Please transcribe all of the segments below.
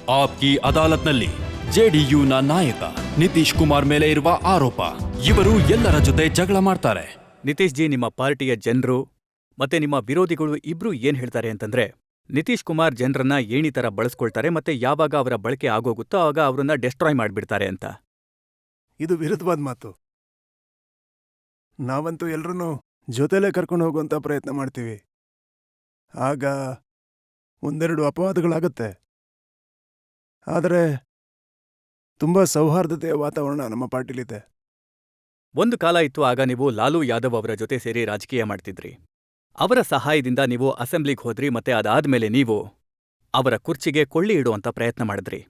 ಆಪ್ಕಿ ಅದಾಲತ್ನಲ್ಲಿ ಜೆಡಿಯುನ ನಾಯಕ ನಿತೀಶ್ ಕುಮಾರ್ ಮೇಲೆ ಇರುವ ಆರೋಪ. ಇವರು ಎಲ್ಲರ ಜೊತೆ ಜಗಳ ಮಾಡ್ತಾರೆ. ನಿತೀಶ್ ಜಿ, ನಿಮ್ಮ ಪಾರ್ಟಿಯ ಜನರು ಮತ್ತೆ ನಿಮ್ಮ ವಿರೋಧಿಗಳು ಇಬ್ರು ಏನ್ ಹೇಳ್ತಾರೆ ಅಂತಂದ್ರೆ, ನಿತೀಶ್ ಕುಮಾರ್ ಜನರನ್ನ ಏಣಿ ತರ ಬಳಸ್ಕೊಳ್ತಾರೆ ಮತ್ತೆ ಯಾವಾಗ ಅವರ ಬಳಕೆ ಆಗೋಗುತ್ತೋ ಆಗ ಅವರನ್ನ ಡೆಸ್ಟ್ರಾಯ್ ಮಾಡ್ಬಿಡ್ತಾರೆ ಅಂತ. ಇದು ವಿರುದ್ಧವಾದ ಮಾತು. ನಾವಂತೂ ಎಲ್ರೂ ಜೊತೆಲೇ ಕರ್ಕೊಂಡು ಹೋಗುವಂತ ಪ್ರಯತ್ನ ಮಾಡ್ತೀವಿ. ಆಗ ಒಂದೆರಡು ಅಪವಾದಗಳಾಗತ್ತೆ, ಆದರೆ ತುಂಬಾ ಸೌಹಾರ್ದತೆಯ ವಾತಾವರಣ ನಮ್ಮ ಪಾರ್ಟಿಲಿದೆ. ಒಂದು ಕಾಲ ಇತ್ತು, ಆಗ ನೀವು ಲಾಲೂ ಯಾದವ್ ಅವರ ಜೊತೆ ಸೇರಿ ರಾಜಕೀಯ ಮಾಡ್ತಿದ್ರಿ. ಅವರ ಸಹಾಯದಿಂದ ನೀವು ಅಸೆಂಬ್ಲಿಗೆ ಹೋದ್ರಿ ಮತ್ತೆ ಅದಾದ್ಮೇಲೆ ನೀವು ಅವರ ಕುರ್ಚಿಗೆ ಕೊಳ್ಳಿ ಇಡುವಂತ ಪ್ರಯತ್ನ ಮಾಡಿದ್ರಿ.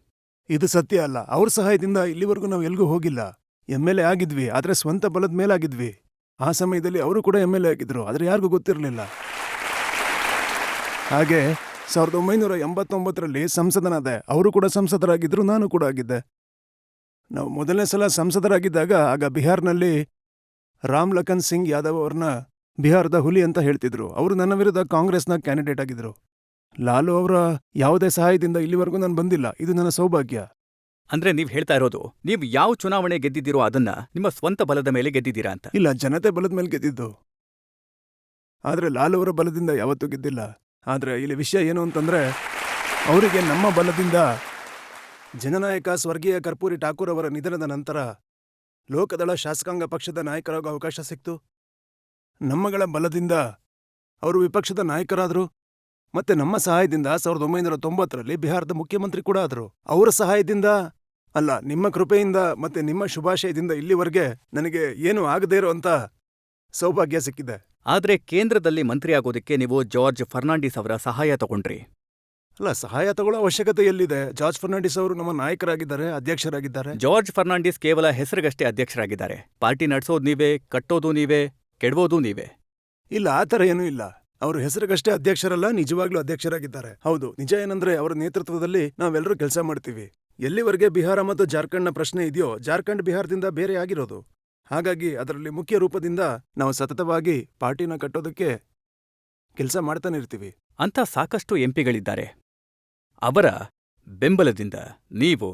ಇದು ಸತ್ಯ ಅಲ್ಲ. ಅವ್ರ ಸಹಾಯದಿಂದ ಇಲ್ಲಿವರೆಗೂ ನಾವು ಎಲ್ಗೂ ಹೋಗಿಲ್ಲ. MLA ಆಗಿದ್ವಿ, ಆದ್ರೆ ಸ್ವಂತ ಬಲದ ಮೇಲಾಗಿದ್ವಿ. ಆ ಸಮಯದಲ್ಲಿ ಅವರು ಕೂಡ MLA ಆಗಿದ್ರು, ಆದ್ರೆ ಯಾರಿಗೂ ಗೊತ್ತಿರಲಿಲ್ಲ. ಹಾಗೆ 1989ರಲ್ಲಿ ಸಂಸದನಾದೆ. ಅವರು ಕೂಡ ಸಂಸದರಾಗಿದ್ರು, ನಾನು ಕೂಡ ಆಗಿದ್ದೆ. ನಾವು ಮೊದಲನೇ ಸಲ ಸಂಸದರಾಗಿದ್ದಾಗ ಆಗ ಬಿಹಾರ್ನಲ್ಲಿ ರಾಮ್ ಲಖನ್ ಸಿಂಗ್ ಯಾದವ್ ಅವ್ರನ್ನ ಬಿಹಾರದ ಹುಲಿ ಅಂತ ಹೇಳ್ತಿದ್ರು. ಅವರು ನನ್ನ ವಿರುದ್ಧ ಕಾಂಗ್ರೆಸ್ನ ಕ್ಯಾಂಡಿಡೇಟ್ ಆಗಿದ್ರು. ಲಾಲು ಅವರ ಯಾವುದೇ ಸಹಾಯದಿಂದ ಇಲ್ಲಿವರೆಗೂ ನಾನು ಬಂದಿಲ್ಲ. ಇದು ನನ್ನ ಸೌಭಾಗ್ಯ. ಅಂದ್ರೆ ನೀವ್ ಹೇಳ್ತಾ ಇರೋದು, ನೀವು ಯಾವ ಚುನಾವಣೆ ಗೆದ್ದಿದ್ದೀರೋ ಅದನ್ನ ನಿಮ್ಮ ಸ್ವಂತ ಬಲದ ಮೇಲೆ ಗೆದ್ದಿದ್ದೀರಾ ಅಂತ? ಇಲ್ಲ, ಜನತೆ ಬಲದ ಮೇಲೆ ಗೆದ್ದಿದ್ದು. ಆದ್ರೆ ಲಾಲು ಅವರ ಬಲದಿಂದ ಯಾವತ್ತೂ ಗೆದ್ದಿಲ್ಲ. ಆದ್ರೆ ಇಲ್ಲಿ ವಿಷಯ ಏನು ಅಂತಂದ್ರೆ, ಅವರಿಗೆ ನಮ್ಮ ಬಲದಿಂದ ಜನನಾಯಕ ಸ್ವರ್ಗೀಯ ಕರ್ಪೂರಿ ಠಾಕೂರ್ ಅವರ ನಿಧನದ ನಂತರ ಲೋಕದಳ ಶಾಸಕಾಂಗ ಪಕ್ಷದ ನಾಯಕರಾಗೋ ಅವಕಾಶ ಸಿಕ್ತು. ನಮ್ಮಗಳ ಬಲದಿಂದ ಅವರು ವಿಪಕ್ಷದ ನಾಯಕರಾದರು. ಮತ್ತೆ ನಮ್ಮ ಸಹಾಯದಿಂದ 1990ರಲ್ಲಿ ಬಿಹಾರದ ಮುಖ್ಯಮಂತ್ರಿ ಕೂಡ ಆದರು. ಅವರ ಸಹಾಯದಿಂದ ಅಲ್ಲ, ನಿಮ್ಮ ಕೃಪೆಯಿಂದ ಮತ್ತೆ ನಿಮ್ಮ ಶುಭಾಶಯದಿಂದ ಇಲ್ಲಿವರೆಗೆ ನನಗೆ ಏನು ಆಗದೇ ಇರೋಂಥ ಸೌಭಾಗ್ಯ ಸಿಕ್ಕಿದೆ. ಆದ್ರೆ ಕೇಂದ್ರದಲ್ಲಿ ಮಂತ್ರಿ ಆಗೋದಕ್ಕೆ ನೀವು ಜಾರ್ಜ್ ಫರ್ನಾಂಡಿಸ್ ಅವರ ಸಹಾಯ ತಗೊಂಡ್ರಿ. ಅಲ್ಲ, ಸಹಾಯ ತಗೊಳ್ಳೋ ಅವಶ್ಯಕತೆ ಎಲ್ಲಿದೆ? ಜಾರ್ಜ್ ಫರ್ನಾಂಡಿಸ್ ಅವರು ನಮ್ಮ ನಾಯಕರಾಗಿದ್ದಾರೆ, ಅಧ್ಯಕ್ಷರಾಗಿದ್ದಾರೆ. ಜಾರ್ಜ್ ಫರ್ನಾಂಡಿಸ್ ಕೇವಲ ಹೆಸರಿಗಷ್ಟೇ ಅಧ್ಯಕ್ಷರಾಗಿದ್ದಾರೆ. ಪಾರ್ಟಿ ನಡ್ಸೋದು ನೀವೇ, ಕಟ್ಟೋದು ನೀವೇ, ಕೆಡವೋದು ನೀವೇ. ಇಲ್ಲ, ಆ ಥರ ಏನೂ ಇಲ್ಲ. ಅವರು ಹೆಸರಿಗಷ್ಟೇ ಅಧ್ಯಕ್ಷರಲ್ಲ, ನಿಜವಾಗ್ಲೂ ಅಧ್ಯಕ್ಷರಾಗಿದ್ದಾರೆ. ಹೌದು, ನಿಜ ಏನಂದ್ರೆ ಅವರ ನೇತೃತ್ವದಲ್ಲಿ ನಾವೆಲ್ಲರೂ ಕೆಲಸ ಮಾಡ್ತೀವಿ. ಎಲ್ಲಿವರೆಗೆ ಬಿಹಾರ ಮತ್ತು ಜಾರ್ಖಂಡ್ನ ಪ್ರಶ್ನೆ ಇದೆಯೋ, ಜಾರ್ಖಂಡ್ ಬಿಹಾರದಿಂದ ಬೇರೆ ಆಗಿರೋದು. ಹಾಗಾಗಿ ಅದರಲ್ಲಿ ಮುಖ್ಯ ರೂಪದಿಂದ ನಾವು ಸತತವಾಗಿ ಪಾರ್ಟಿನ ಕಟ್ಟೋದಕ್ಕೆ ಕೆಲಸ ಮಾಡ್ತಾನೆ ಇರ್ತೀವಿ. ಅಂತ ಸಾಕಷ್ಟು ಎಂಪಿಗಳಿದ್ದಾರೆ. ಅವರ ಬೆಂಬಲದಿಂದ ನೀವು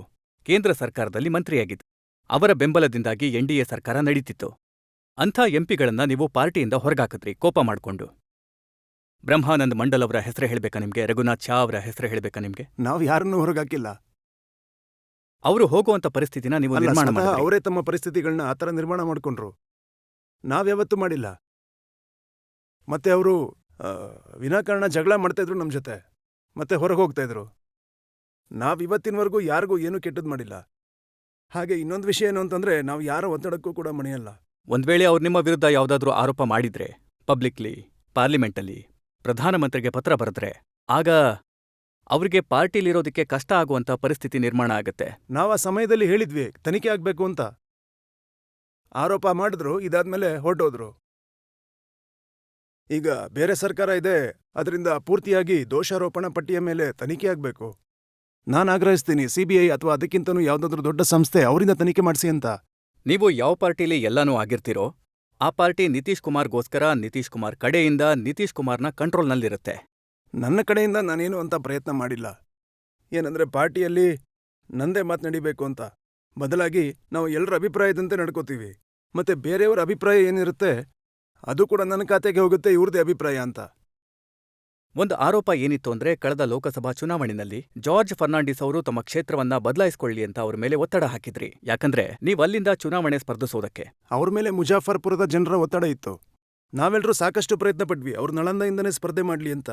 ಕೇಂದ್ರ ಸರ್ಕಾರದಲ್ಲಿ ಮಂತ್ರಿಯಾಗಿದ್ದು, ಅವರ ಬೆಂಬಲದಿಂದಾಗಿ NDA ಸರ್ಕಾರ ನಡೀತಿತ್ತು. ಅಂಥ ಎಂಪಿಗಳನ್ನ ನೀವು ಪಾರ್ಟಿಯಿಂದ ಹೊರಗಾಕಿದ್ರಿ ಕೋಪ ಮಾಡ್ಕೊಂಡು. ಬ್ರಹ್ಮಾನಂದ್ ಮಂಡಲ್ ಅವರ ಹೆಸರು ಹೇಳ್ಬೇಕಾ ನಿಮ್ಗೆ? ರಘುನಾಥ್ ಶಾ ಅವರ ಹೆಸರು ಹೇಳ್ಬೇಕಾ ನಿಮ್ಗೆ? ನಾವು ಯಾರನ್ನೂ ಹೊರಗಾಕಿಲ್ಲ. ಅವರು ಹೋಗುವಂತ ಪರಿಸ್ಥಿತಿನ ನೀವು ನಿರ್ಮಾಣ ಮಾಡಿದ್ರಿ. ಅವರೇ ತಮ್ಮ ಪರಿಸ್ಥಿತಿಗಳನ್ನ ಆ ಥರ ನಿರ್ಮಾಣ ಮಾಡ್ಕೊಂಡ್ರು. ನಾವ್ಯಾವತ್ತೂ ಮಾಡಿಲ್ಲ. ಮತ್ತೆ ಅವರು ವಿನಾಕಾರಣ ಜಗಳ ಮಾಡ್ತಾ ಇದ್ರು ನಮ್ಮ ಜೊತೆ, ಮತ್ತೆ ಹೊರಗೆ ಹೋಗ್ತಾ ಇದ್ರು. ನಾವಿವತ್ತಿನವರೆಗೂ ಯಾರಿಗೂ ಏನೂ ಕೆಟ್ಟದ್ದು ಮಾಡಿಲ್ಲ. ಹಾಗೆ ಇನ್ನೊಂದು ವಿಷಯ ಏನು ಅಂತಂದ್ರೆ, ನಾವು ಯಾರ ಒತ್ತಡಕ್ಕೂ ಕೂಡ ಮಣಿಯಲ್ಲ. ಒಂದ್ ವೇಳೆ ಅವ್ರು ನಿಮ್ಮ ವಿರುದ್ಧ ಯಾವ್ದಾದ್ರೂ ಆರೋಪ ಮಾಡಿದ್ರೆ, ಪಬ್ಲಿಕ್ಲಿ, ಪಾರ್ಲಿಮೆಂಟಲ್ಲಿ, ಪ್ರಧಾನಮಂತ್ರಿಗೆ ಪತ್ರ ಬರೆದ್ರೆ, ಆಗ ಅವ್ರಿಗೆ ಪಾರ್ಟಿಲಿರೋದಕ್ಕೆ ಕಷ್ಟ ಆಗುವಂತ ಪರಿಸ್ಥಿತಿ ನಿರ್ಮಾಣ ಆಗತ್ತೆ. ನಾವು ಆ ಸಮಯದಲ್ಲಿ ಹೇಳಿದ್ವಿ ತನಿಖೆ ಆಗ್ಬೇಕು ಅಂತ. ಆರೋಪ ಮಾಡಿದ್ರು, ಇದಾದ್ಮೇಲೆ ಹೊರಟೋದ್ರು. ಈಗ ಬೇರೆ ಸರ್ಕಾರ ಇದೆ, ಅದರಿಂದ ಪೂರ್ತಿಯಾಗಿ ದೋಷಾರೋಪಣಾ ಪಟ್ಟಿಯ ಮೇಲೆ ತನಿಖೆ ಆಗ್ಬೇಕು. ನಾನು ಆಗ್ರಹಿಸ್ತೀನಿ, CBI ಅಥವಾ ಅದಕ್ಕಿಂತನೂ ಯಾವುದಾದ್ರೂ ದೊಡ್ಡ ಸಂಸ್ಥೆ ಅವರಿಂದ ತನಿಖೆ ಮಾಡಿಸಿ ಅಂತ. ನೀವು ಯಾವ ಪಾರ್ಟಿಲಿ ಎಲ್ಲನೂ ಆಗಿರ್ತೀರೋ, ಆ ಪಾರ್ಟಿ ನಿತೀಶ್ ಕುಮಾರ್ಗೋಸ್ಕರ, ನಿತೀಶ್ ಕುಮಾರ್ ಕಡೆಯಿಂದ ನಿತೀಶ್ ಕುಮಾರ್ನ ಕಂಟ್ರೋಲ್ನಲ್ಲಿರುತ್ತೆ. ನನ್ನ ಕಡೆಯಿಂದ ನಾನೇನು ಅಂತ ಪ್ರಯತ್ನ ಮಾಡಿಲ್ಲ. ಏನಂದ್ರೆ ಪಾರ್ಟಿಯಲ್ಲಿ ನಂದೇ ಮಾತು ನಡಿಬೇಕು ಅಂತ. ಬದಲಾಗಿ ನಾವು ಎಲ್ಲರ ಅಭಿಪ್ರಾಯದಂತೆ ನಡ್ಕೋತೀವಿ. ಮತ್ತೆ ಬೇರೆಯವರ ಅಭಿಪ್ರಾಯ ಏನಿರುತ್ತೆ ಅದು ಕೂಡ ನನ್ನ ಖಾತೆಗೆ ಹೋಗುತ್ತೆ, ಇವ್ರದೇ ಅಭಿಪ್ರಾಯ ಅಂತ. ಒಂದು ಆರೋಪ ಏನಿತ್ತು ಅಂದ್ರೆ, ಕಳೆದ ಲೋಕಸಭಾ ಚುನಾವಣೆಯಲ್ಲಿ ಜಾರ್ಜ್ ಫರ್ನಾಂಡಿಸ್ ಅವರು ತಮ್ಮ ಕ್ಷೇತ್ರವನ್ನ ಬದಲಾಯಿಸ್ಕೊಳ್ಳಿ ಅಂತ ಅವ್ರ ಮೇಲೆ ಒತ್ತಡ ಹಾಕಿದ್ರಿ. ಯಾಕಂದ್ರೆ ನೀವು ಅಲ್ಲಿಂದ ಚುನಾವಣೆ ಸ್ಪರ್ಧಿಸೋದಕ್ಕೆ. ಅವ್ರ ಮೇಲೆ ಮುಜಾಫರ್ಪುರದ ಜನರ ಒತ್ತಡ ಇತ್ತು. ನಾವೆಲ್ಲರೂ ಸಾಕಷ್ಟು ಪ್ರಯತ್ನ ಪಟ್ವಿ ಅವ್ರು ನಳಂದಯಿಂದನೇ ಸ್ಪರ್ಧೆ ಮಾಡ್ಲಿ ಅಂತ.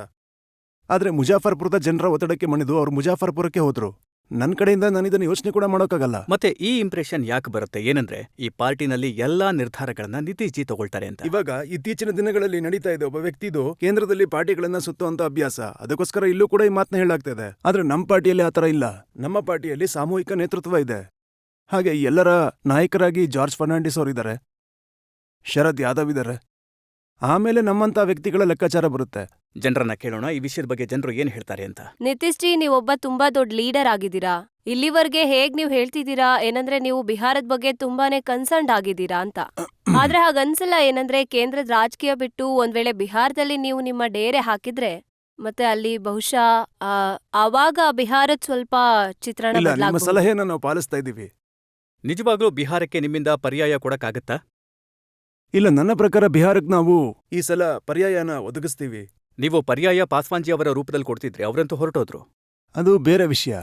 ಆದ್ರೆ ಮುಜಾಫರ್ಪುರದ ಜನರ ಒತ್ತಡಕ್ಕೆ ಮಣಿದು ಅವ್ರು ಮುಜಾಫರ್ಪುರಕ್ಕೆ ಹೋದ್ರು. ನನ್ನ ಕಡೆಯಿಂದ ನಾನಿದನ್ನು ಯೋಚನೆ ಕೂಡ ಮಾಡೋಕ್ಕಾಗಲ್ಲ. ಮತ್ತೆ ಈ ಇಂಪ್ರೆಷನ್ ಯಾಕೆ ಬರುತ್ತೆ? ಏನಂದ್ರೆ, ಈ ಪಾರ್ಟಿನಲ್ಲಿ ಎಲ್ಲಾ ನಿರ್ಧಾರಗಳನ್ನ ನಿತೀಶ್ ಜಿ ತಗೊಳ್ತಾರೆ ಅಂತ. ಇವಾಗ ಇತ್ತೀಚಿನ ದಿನಗಳಲ್ಲಿ ನಡೀತಾ ಇದೆ, ಒಬ್ಬ ವ್ಯಕ್ತಿದು ಕೇಂದ್ರದಲ್ಲಿ ಪಾರ್ಟಿಗಳನ್ನ ಸುತ್ತುವಂತ ಅಭ್ಯಾಸ. ಅದಕ್ಕೋಸ್ಕರ ಇಲ್ಲೂ ಕೂಡ ಈ ಮಾತನ್ನ ಹೇಳಾಗ್ತಾ ಇದೆ. ಆದ್ರೆ ನಮ್ಮ ಪಾರ್ಟಿಯಲ್ಲಿ ಆತರ ಇಲ್ಲ. ನಮ್ಮ ಪಾರ್ಟಿಯಲ್ಲಿ ಸಾಮೂಹಿಕ ನೇತೃತ್ವ ಇದೆ. ಹಾಗೆ ಎಲ್ಲರ ನಾಯಕರಾಗಿ ಜಾರ್ಜ್ ಫರ್ನಾಂಡಿಸ್ ಅವರಿದ್ದಾರೆ, ಶರದ್ ಯಾದವ್ ಇದ್ದಾರೆ. ಆಮೇಲೆ ನಮ್ಮಂತ ವ್ಯಕ್ತಿಗಳ ಲೆಕ್ಕಾಚಾರ ಬರುತ್ತೆ. ಜನರನ್ನ ಕೇಳೋಣ, ಈ ವಿಷಯದ ಬಗ್ಗೆ ಜನರು ಏನ್ ಹೇಳ್ತಾರೆ ಅಂತ. ನಿತೀಶ್ ಜಿ, ನೀವೊಬ್ಬ ತುಂಬಾ ದೊಡ್ಡ ಲೀಡರ್ ಆಗಿದ್ದೀರಾ. ಇಲ್ಲಿವರೆಗೆ ಹೇಗ್ ನೀವು ಹೇಳ್ತಿದ್ದೀರಾ ಏನಂದ್ರೆ, ನೀವು ಬಿಹಾರದ ಬಗ್ಗೆ ತುಂಬಾನೇ ಕನ್ಸರ್ನ್ಡ್ ಆಗಿದ್ದೀರಾ ಅಂತ. ಆದ್ರೆ ಹಾಗನ್ಸಲ್ಲ. ಏನಂದ್ರೆ, ಕೇಂದ್ರದ ರಾಜಕೀಯ ಬಿಟ್ಟು ಒಂದ್ ವೇಳೆ ಬಿಹಾರದಲ್ಲಿ ನೀವು ನಿಮ್ಮ ಡೇರೆ ಹಾಕಿದ್ರೆ ಮತ್ತೆ ಅಲ್ಲಿ ಬಹುಶಃ ಆವಾಗ ಬಿಹಾರದ ಸ್ವಲ್ಪ ಚಿತ್ರಣ ಇಲ್ಲ, ನಿಮ್ಮ ಬದಲಾಗಬಹುದು. ಸಲಹೆನ ನಾವು ಪಾಲಿಸ್ತಾ ಇದ್ದೀವಿ. ನಿಜವಾಗ್ಲೂ ಬಿಹಾರಕ್ಕೆ ನಿಮ್ಮಿಂದ ಪರ್ಯಾಯ ಕೊಡಕ್ಕಾಗತ್ತಾ? ಇಲ್ಲ, ನನ್ನ ಪ್ರಕಾರ ಬಿಹಾರಕ್ಕೆ ನಾವು ಈ ಸಲ ಪರ್ಯಾಯನ ಒದಗಿಸ್ತೀವಿ. ನೀವು ಪರ್ಯಾಯ ಪಾಸ್ವಾನ್ಜಿ ಅವರ ರೂಪದಲ್ಲಿ ಕೊಡ್ತಿದ್ರಿ, ಅವರಂತೂ ಹೊರಟೋದ್ರು. ಅದು ಬೇರೆ ವಿಷಯ.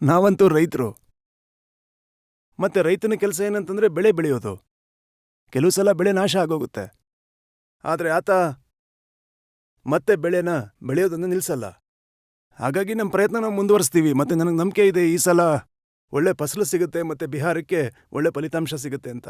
ನಾವಂತೂ ರೈತರು. ಮತ್ತೆ ರೈತನ ಕೆಲಸ ಏನಂತಂದ್ರೆ ಬೆಳೆ ಬೆಳೆಯೋದು. ಕೆಲವು ಸಲ ಬೆಳೆ ನಾಶ ಆಗೋಗುತ್ತೆ. ಆದ್ರೆ ಆತ ಮತ್ತೆ ಬೆಳೆನ ಬೆಳೆಯೋದನ್ನು ನಿಲ್ಸಲ್ಲ. ಹಾಗಾಗಿ ನಮ್ಮ ಪ್ರಯತ್ನ ನಾವು ಮುಂದುವರಿಸ್ತೀವಿ. ಮತ್ತೆ ನನಗೆ ನಂಬಿಕೆ ಇದೆ ಈ ಸಲ ಒಳ್ಳೆ ಫಸಲು ಸಿಗುತ್ತೆ ಮತ್ತೆ ಬಿಹಾರಕ್ಕೆ ಒಳ್ಳೆ ಫಲಿತಾಂಶ ಸಿಗುತ್ತೆ ಅಂತ.